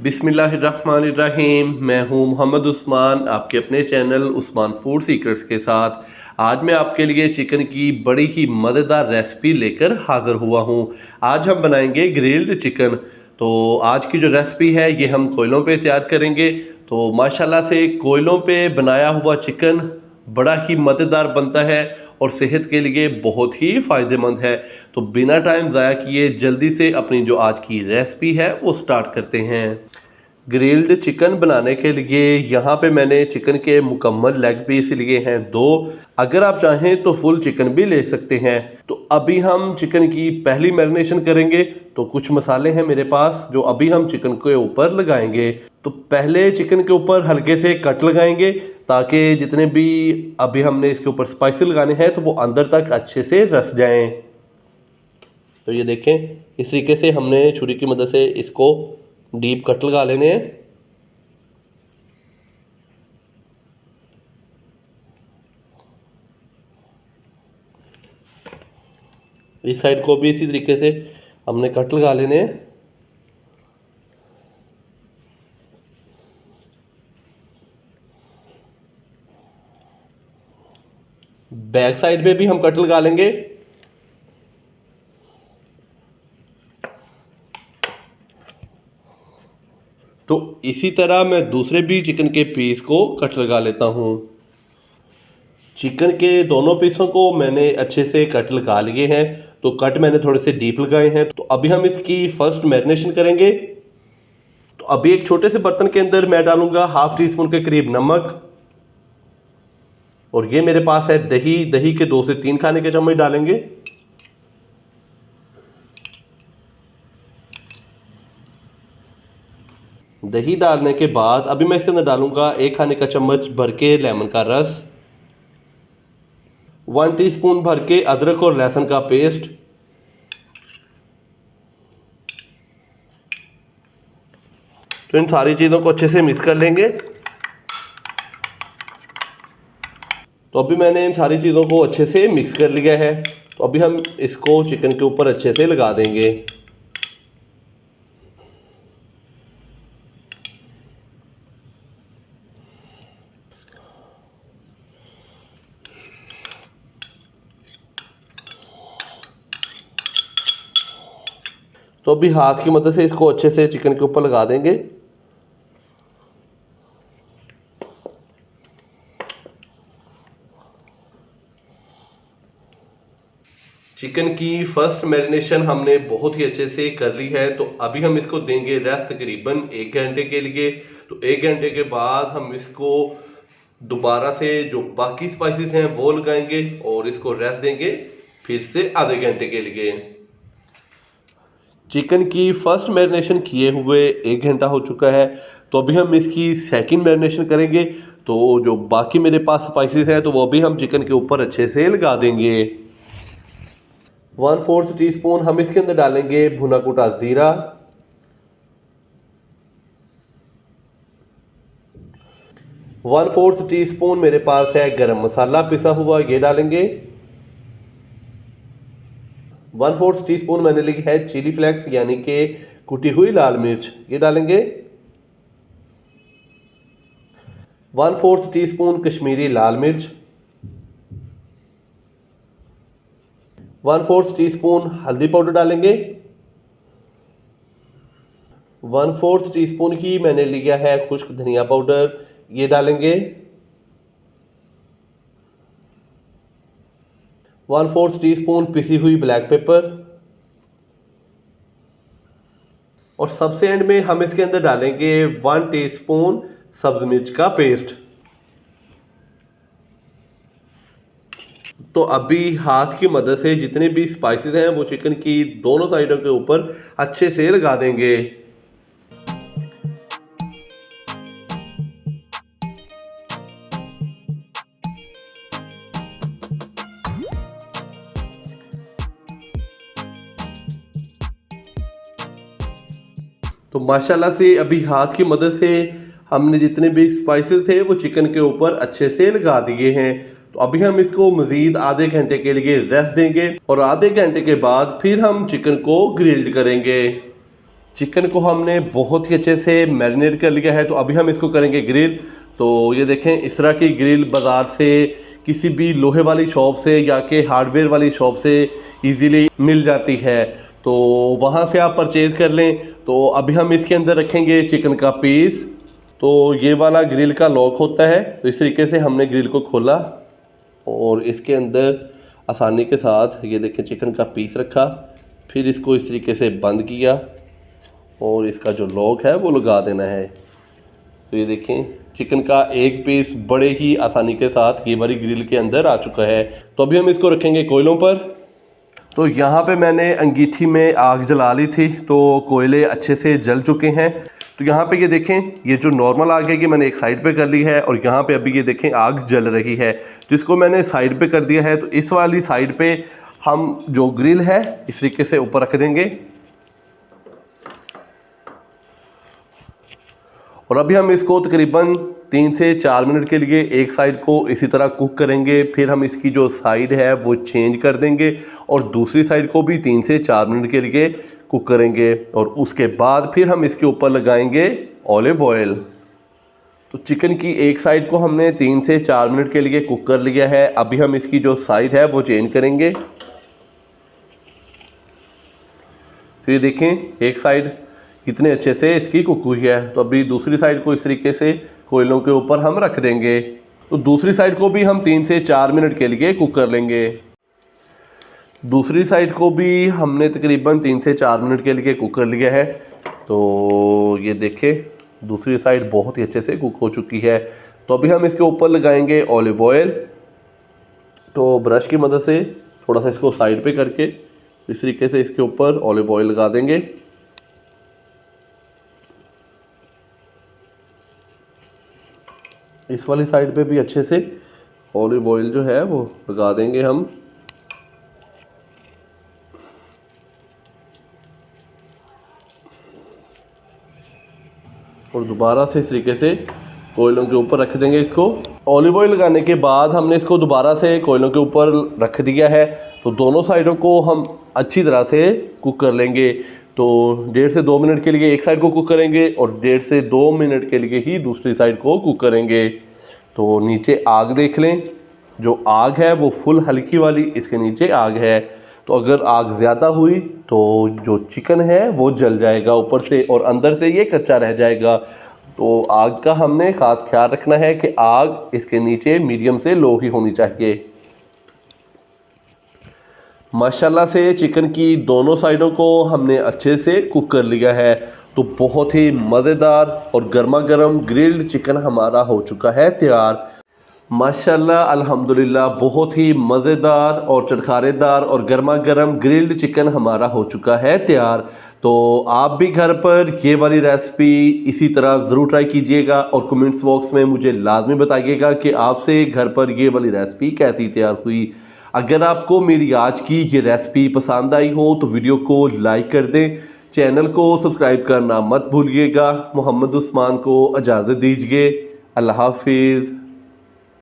बिस्मिल्लाहिर्रहमानिर्रहीम। मैं हूं मोहम्मद उस्मान, आपके अपने चैनल उस्मान फूड सीक्रेट्स के साथ। आज मैं आपके लिए चिकन की बड़ी ही मज़ेदार रेसिपी लेकर हाज़िर हुआ हूं। आज हम बनाएंगे ग्रिल्ड चिकन। तो आज की जो रेसिपी है ये हम कोयलों पे तैयार करेंगे। तो माशाल्लाह से कोयलों पे बनाया हुआ चिकन बड़ा ही मज़ेदार बनता है और सेहत के लिए बहुत ही फ़ायदेमंद है। तो बिना टाइम ज़ाया किए जल्दी से अपनी जो आज की रेसिपी है वो स्टार्ट करते हैं। ग्रिल्ड चिकन बनाने के लिए यहाँ पे मैंने चिकन के मुकम्मल लेग पीस लिए हैं 2। अगर आप चाहें तो फुल चिकन भी ले सकते हैं। तो अभी हम चिकन की पहली मैरिनेशन करेंगे। तो कुछ मसाले हैं मेरे पास जो अभी हम चिकन के ऊपर लगाएंगे। तो पहले चिकन के ऊपर हल्के से कट लगाएंगे ताकि जितने भी अभी हमने इसके ऊपर स्पाइसी लगाने हैं तो वो अंदर तक अच्छे से रस जाएं। तो ये देखें, इस तरीके से हमने छुरी की मदद से इसको डीप कट लगा लेने हैं। इस साइड को भी इसी तरीके से हमने कट लगा लेने हैं। बैक साइड पे भी हम कट लगा लेंगे। तो इसी तरह मैं दूसरे भी चिकन के पीस को कट लगा लेता हूँ। चिकन के दोनों पीसों को मैंने अच्छे से कट लगा लिए हैं। तो कट मैंने थोड़े से डीप लगाए हैं। तो अभी हम इसकी फर्स्ट मैरिनेशन करेंगे। तो अभी एक छोटे से बर्तन के अंदर मैं डालूंगा हाफ टी स्पून के करीब नमक। और ये मेरे पास है दही। दही के 2 से 3 खाने के चम्मच डालेंगे। दही डालने के बाद अभी मैं इसके अंदर डालूंगा 1 खाने का चम्मच भर के लेमन का रस, 1 टीस्पून भर के अदरक और लहसुन का पेस्ट, तो इन सारी चीज़ों को अच्छे से मिक्स कर लेंगे। तो अभी मैंने इन सारी चीज़ों को अच्छे से मिक्स कर लिया है। तो अभी हम इसको चिकन के ऊपर अच्छे से लगा देंगे। तो अभी हाथ की मदद से इसको अच्छे से चिकन के ऊपर लगा देंगे। चिकन की फर्स्ट मैरिनेशन हमने बहुत ही अच्छे से कर ली है। तो अभी हम इसको देंगे रेस्ट तकरीबन 1 घंटे के लिए। तो 1 घंटे के बाद हम इसको दोबारा से जो बाकी स्पाइसेस हैं वो लगाएंगे और इसको रेस्ट देंगे फिर से आधे घंटे के लिए। चिकन की फर्स्ट मैरिनेशन किए हुए 1 घंटा हो चुका है। तो अभी हम इसकी सेकंड मैरिनेशन करेंगे। तो जो बाकी मेरे पास स्पाइसेस हैं तो वो भी हम चिकन के ऊपर अच्छे से लगा देंगे। 1/4 टीस्पून हम इसके अंदर डालेंगे भुना कुटा जीरा, 1/4 टीस्पून मेरे पास है गरम मसाला पिसा हुआ, ये डालेंगे। 1/4 टीस्पून मैंने ली है चिली फ्लेक्स यानी कि कुटी हुई लाल मिर्च, ये डालेंगे। 1/4 टीस्पून कश्मीरी लाल मिर्च, 1/4 टीस्पून हल्दी पाउडर डालेंगे। 1/4 टीस्पून ही मैंने लिया है खुश्क धनिया पाउडर, ये डालेंगे। 1/4 टीस्पून पिसी हुई ब्लैक पेपर। और सबसे एंड में हम इसके अंदर डालेंगे 1 टीस्पून सब्ज मिर्च का पेस्ट। तो अभी हाथ की मदद से जितने भी स्पाइसेस हैं वो चिकन की दोनों साइडों के ऊपर अच्छे से लगा देंगे। तो माशाल्लाह से अभी हाथ की मदद से हमने जितने भी स्पाइसेस थे वो चिकन के ऊपर अच्छे से लगा दिए हैं। तो अभी हम इसको मज़ीद आधे घंटे के लिए रेस्ट देंगे और आधे घंटे के बाद फिर हम चिकन को ग्रिल्ड करेंगे। चिकन को हमने बहुत ही अच्छे से मैरिनेट कर लिया है, तो अभी हम इसको करेंगे ग्रिल। तो ये देखें, इस तरह की ग्रिल बाज़ार से, किसी भी लोहे वाली शॉप से या कि हार्डवेयर वाली शॉप से इजीली मिल जाती है, तो वहाँ से आप परचेज़ कर लें। तो अभी हम इसके अंदर रखेंगे चिकन का पीस। तो ये वाला ग्रिल का लॉक होता है, तो इस तरीके से हमने ग्रिल को खोला और इसके अंदर आसानी के साथ ये देखें चिकन का पीस रखा, फिर इसको इस तरीके से बंद किया और इसका जो लॉक है वो लगा देना है। तो ये देखें, चिकन का एक पीस बड़े ही आसानी के साथ ये वाली ग्रिल के अंदर आ चुका है। तो अभी हम इसको रखेंगे कोयलों पर। तो यहाँ पे मैंने अंगीठी में आग जला ली थी, तो कोयले अच्छे से जल चुके हैं। तो यहाँ पे ये देखें, ये जो नॉर्मल आग है कि मैंने एक साइड पे कर ली है और यहाँ पे अभी ये देखें आग जल रही है, जिसको मैंने साइड पे कर दिया है। तो इस वाली साइड पे हम जो ग्रिल है इस तरीके से ऊपर रख देंगे और अभी हम इसको तकरीबन 3 से 4 मिनट के लिए एक साइड को इसी तरह कुक करेंगे। फिर हम इसकी जो साइड है वो चेंज कर देंगे और दूसरी साइड को भी 3 से 4 मिनट के लिए कुक करेंगे और उसके बाद फिर हम इसके ऊपर लगाएंगे ऑलिव ऑयल। तो चिकन की एक साइड को हमने 3 से 4 मिनट के लिए कुक कर लिया है। अभी हम इसकी जो साइड है वो चेंज करेंगे। तो ये देखें, एक साइड कितने अच्छे से इसकी कुक हुई है। तो अभी दूसरी साइड को इस तरीके से कोयलों के ऊपर हम रख देंगे। तो दूसरी साइड को भी हम 3 से 4 मिनट के लिए कुक कर लेंगे। दूसरी साइड को भी हमने तकरीबन 3 से 4 मिनट के लिए कुक कर लिया है। तो ये देखें, दूसरी साइड बहुत ही अच्छे से कुक हो चुकी है। तो अभी हम इसके ऊपर लगाएंगे ऑलिव ऑयल। तो ब्रश की मदद से थोड़ा सा इसको साइड पे करके इस तरीके से इसके ऊपर ऑलिव ऑयल लगा देंगे। इस वाली साइड पे भी अच्छे से ऑलिव ऑयल जो है वो लगा देंगे हम। और दोबारा से इस तरीके से कोयलों के ऊपर रख देंगे इसको। ऑलिव ऑयल लगाने के बाद हमने इसको दोबारा से कोयलों के ऊपर रख दिया है। तो दोनों साइडों को हम अच्छी तरह से कुक कर लेंगे। तो 1.5 से 2 मिनट के लिए एक साइड को कुक करेंगे और 1.5 से 2 मिनट के लिए ही दूसरी साइड को कुक करेंगे। तो नीचे आग देख लें, जो आग है वो फुल हल्की वाली इसके नीचे आग है। तो अगर आग ज़्यादा हुई तो जो चिकन है वो जल जाएगा ऊपर से और अंदर से ये कच्चा रह जाएगा। तो आग का हमने ख़ास ख्याल रखना है कि आग इसके नीचे मीडियम से लो ही होनी चाहिए। माशाल्लाह से चिकन की दोनों साइडों को हमने अच्छे से कुक कर लिया है। तो बहुत ही मज़ेदार और गर्मा गर्म ग्रिल्ड चिकन हमारा हो चुका है तैयार। माशाल्लाह अल्हम्दुलिल्लाह, बहुत ही मज़ेदार और चटखारेदार और गर्मा गर्म ग्रिल्ड चिकन हमारा हो चुका है तैयार। तो आप भी घर पर ये वाली रेसिपी इसी तरह ज़रूर ट्राई कीजिएगा और कमेंट्स बॉक्स में मुझे लाजमी बताइएगा कि आपसे घर पर ये वाली रेसिपी कैसी तैयार हुई। अगर आपको मेरी आज की ये रेसिपी पसंद आई हो तो वीडियो को लाइक कर दें, चैनल को सब्सक्राइब करना मत भूलिएगा। मोहम्मद उस्मान को इजाज़त दीजिए। अल्लाह हाफिज़।